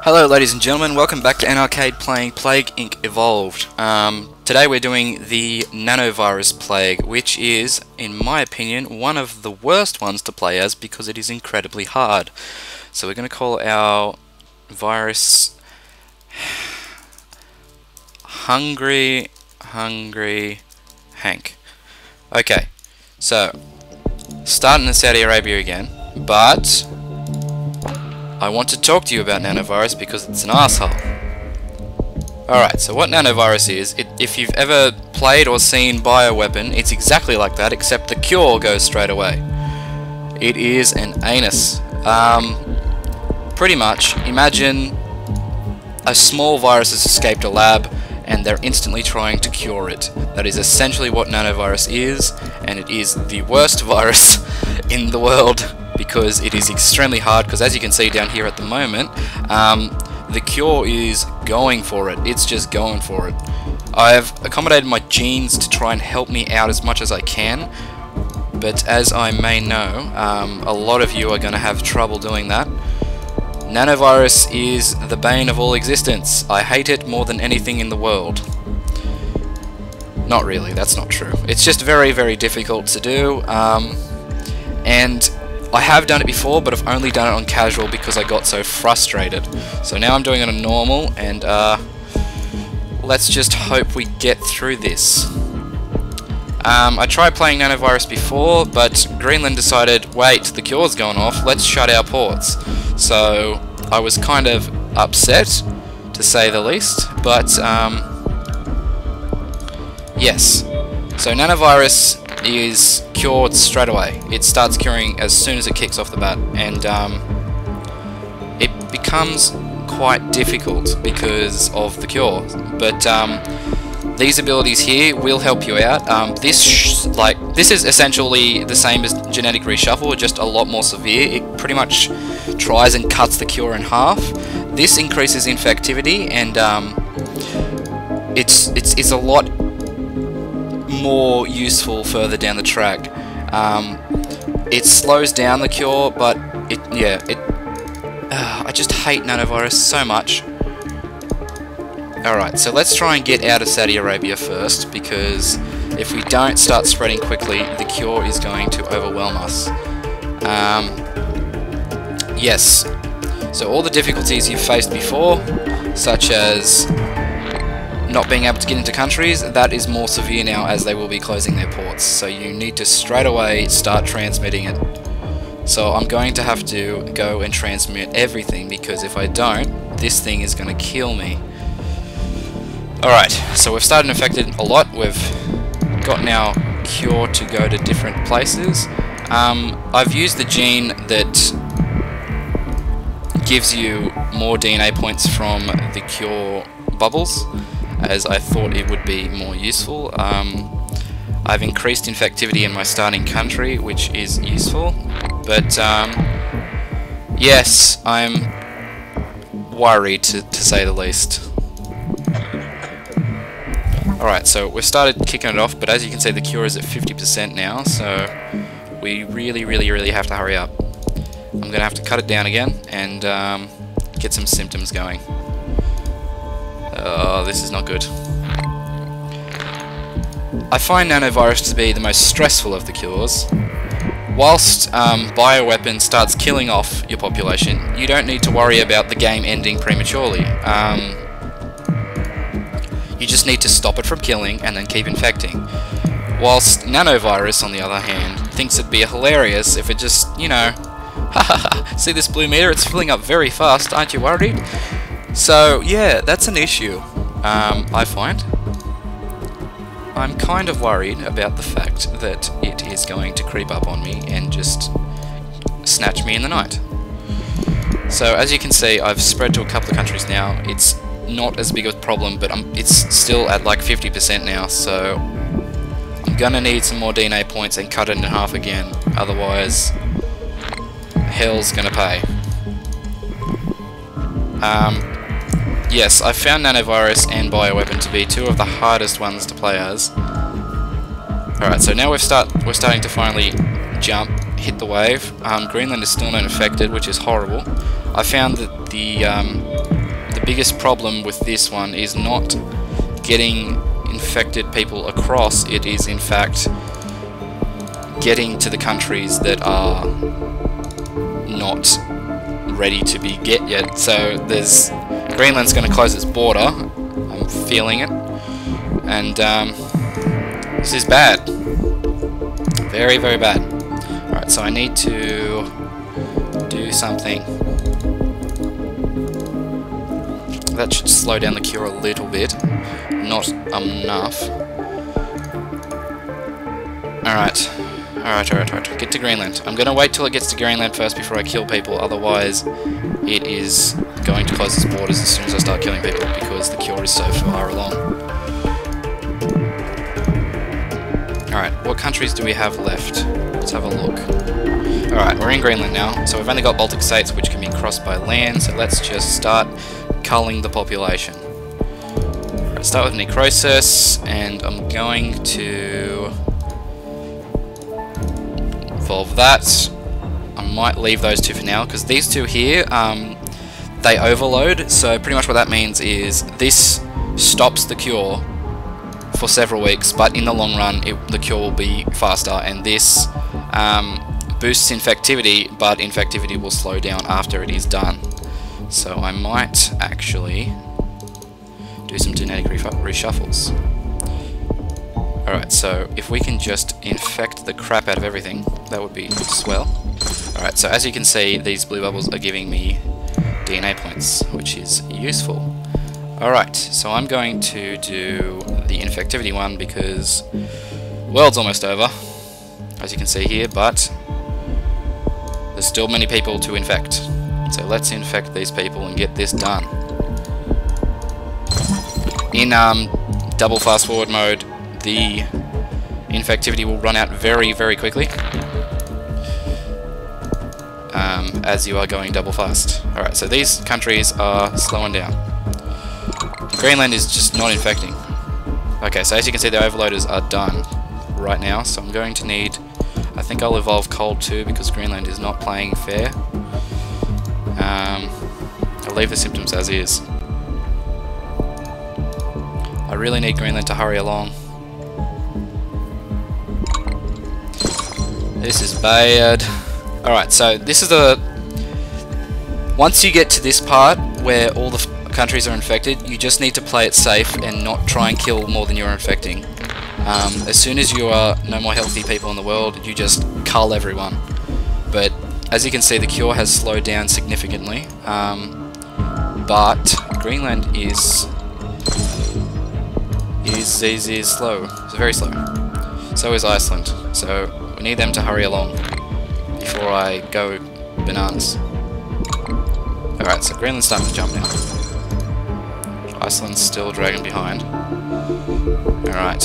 Hello ladies and gentlemen, welcome back to N-Arcade playing Plague Inc. Evolved. Today we're doing the Nano Virus Plague, which is, in my opinion, one of the worst ones to play as because it is incredibly hard. So we're going to call our virus Hungry Hank. Okay, so starting in Saudi Arabia again, but I want to talk to you about Nano Virus because it's an asshole. Alright, so what Nano Virus is, if you've ever played or seen Bioweapon, it's exactly like that, except the cure goes straight away. It is an anus. Pretty much, imagine a small virus has escaped a lab and they're instantly trying to cure it. That is essentially what Nano Virus is, and it is the worst virus in the world because it is extremely hard, because as you can see down here at the moment, the cure is going for it. It's just going for it. I've accommodated my genes to try and help me out as much as I can, but as I may know, a lot of you are going to have trouble doing that. Nanovirus is the bane of all existence. I hate it more than anything in the world. Not really, that's not true. It's just very, very difficult to do, and I have done it before, but I've only done it on casual because I got so frustrated. So now I'm doing it on normal, and let's just hope we get through this. I tried playing Nanovirus before, but Greenland decided, wait, the cure's gone off, let's shut our ports. So I was kind of upset, to say the least, but yes. So Nanovirus is cured straight away. It starts curing as soon as it kicks off the bat, and it becomes quite difficult because of the cure. But these abilities here will help you out. This is essentially the same as genetic reshuffle, just a lot more severe. It pretty much tries and cuts the cure in half. This increases infectivity, and it's a lot more useful further down the track. It slows down the cure, but I just hate Nanovirus so much. Alright, so let's try and get out of Saudi Arabia first, because if we don't start spreading quickly, the cure is going to overwhelm us. Yes, so all the difficulties you've faced before, such as not being able to get into countries, that is more severe now as they will be closing their ports. So you need to straight away start transmitting it. So I'm going to have to go and transmit everything, because if I don't, this thing is going to kill me. Alright, so we've started infected a lot. We've gotten our cure to go to different places. I've used the gene that gives you more DNA points from the cure bubbles, as I thought it would be more useful. I've increased infectivity in my starting country, which is useful, but yes, I'm worried to say the least. Alright, so we've started kicking it off, but as you can see the cure is at 50% now, so we really have to hurry up. I'm going to have to cut it down again and get some symptoms going. Oh, this is not good. I find Nanovirus to be the most stressful of the cures. Whilst Bioweapon starts killing off your population, you don't need to worry about the game ending prematurely. You just need to stop it from killing and then keep infecting. Whilst Nanovirus, on the other hand, thinks it'd be hilarious if it just, you know, haha, see this blue meter? It's filling up very fast, aren't you worried? So, yeah, that's an issue, I find. I'm kind of worried about the fact that it is going to creep up on me and just snatch me in the night. So, as you can see, I've spread to a couple of countries now. It's not as big of a problem, but it's still at like 50% now, so I'm gonna need some more DNA points and cut it in half again, otherwise hell's gonna pay. Yes, I found Nanovirus and Bioweapon to be two of the hardest ones to play as. Alright, so now we're starting to finally jump, hit the wave. Greenland is still not infected, which is horrible. I found that the biggest problem with this one is not getting infected people across, it is in fact getting to the countries that are not ready to be get yet. So there's Greenland's going to close its border, I'm feeling it, and this is bad, very very bad. Alright, so I need to do something that should slow down the cure a little bit, not enough. Alright, get to Greenland. I'm gonna wait till it gets to Greenland first before I kill people, otherwise it is going to close its borders as soon as I start killing people, because the cure is so far along. Alright, what countries do we have left? Let's have a look. Alright, we're in Greenland now, so we've only got Baltic states which can be crossed by land, so let's just start culling the population. Alright, start with necrosis, and I'm going to evolve that. I might leave those two for now, because these two here, they overload, so pretty much what that means is this stops the cure for several weeks, but in the long run the cure will be faster, and this boosts infectivity, but infectivity will slow down after it is done. So I might actually do some genetic reshuffles. Alright, so if we can just infect the crap out of everything, that would be swell. Alright, so as you can see, these blue bubbles are giving me DNA points, which is useful. Alright, so I'm going to do the infectivity one because world's almost over, as you can see here, but there's still many people to infect. So let's infect these people and get this done. In double fast forward mode, the infectivity will run out very, very quickly as you are going double fast. Alright, so these countries are slowing down. Greenland is just not infecting. Okay, so as you can see, the overloaders are done right now, so I'm going to need, I think I'll evolve cold too, because Greenland is not playing fair. I'll leave the symptoms as is. I really need Greenland to hurry along. This is bad. Alright, so this is the... Once you get to this part where all the countries are infected, you just need to play it safe and not try and kill more than you're infecting. As soon as you are no more healthy people in the world, you just cull everyone. But as you can see, the cure has slowed down significantly, but Greenland is slow. It's very slow. So is Iceland. So we need them to hurry along before I go bananas. Alright, so Greenland's starting to jump now. Iceland's still dragging behind. Alright.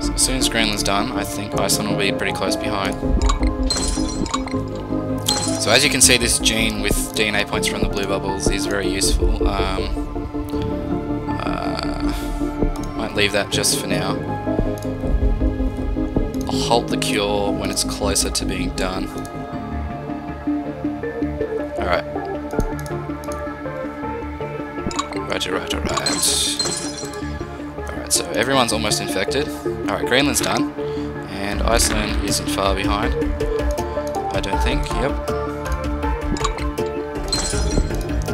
So as soon as Greenland's done, I think Iceland will be pretty close behind. So as you can see, this gene with DNA points from the blue bubbles is very useful. Might leave that just for now. I'll halt the cure when it's closer to being done. Alright. Right. Alright, so everyone's almost infected. Alright, Greenland's done. And Iceland isn't far behind. I don't think, yep.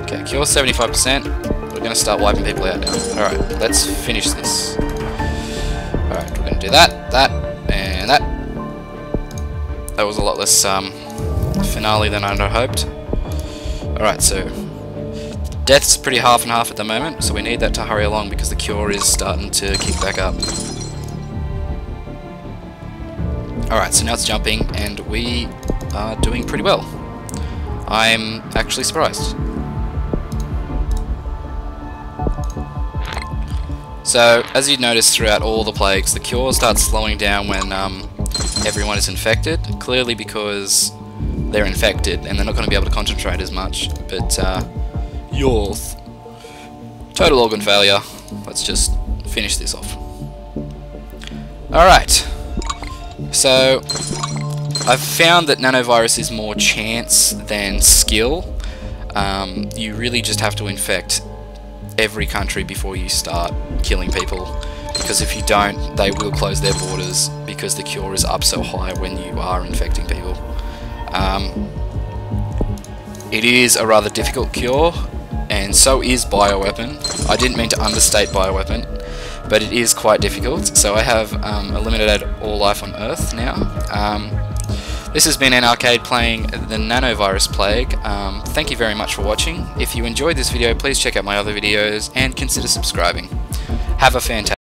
Okay, cure 75%. We're going to start wiping people out now. Alright, let's finish this. Alright, we're going to do that, and that. That was a lot less finale than I'd hoped. Alright, so death's pretty half and half at the moment, so we need that to hurry along because the cure is starting to kick back up. Alright, so now it's jumping, and we are doing pretty well. I'm actually surprised. So, as you notice throughout all the plagues, the cure starts slowing down when everyone is infected, clearly because they're infected and they're not going to be able to concentrate as much, but yours. Total organ failure. Let's just finish this off. Alright, so I've found that Nano Virus is more chance than skill. You really just have to infect every country before you start killing people, because if you don't, they will close their borders because the cure is up so high when you are infecting people. It is a rather difficult cure, and so is bioweapon. I didn't mean to understate bioweapon, but it is quite difficult. So I have eliminated all life on Earth now. This has been an arcade playing the Nano Virus Plague. Thank you very much for watching. If you enjoyed this video, please check out my other videos and consider subscribing. Have a fantastic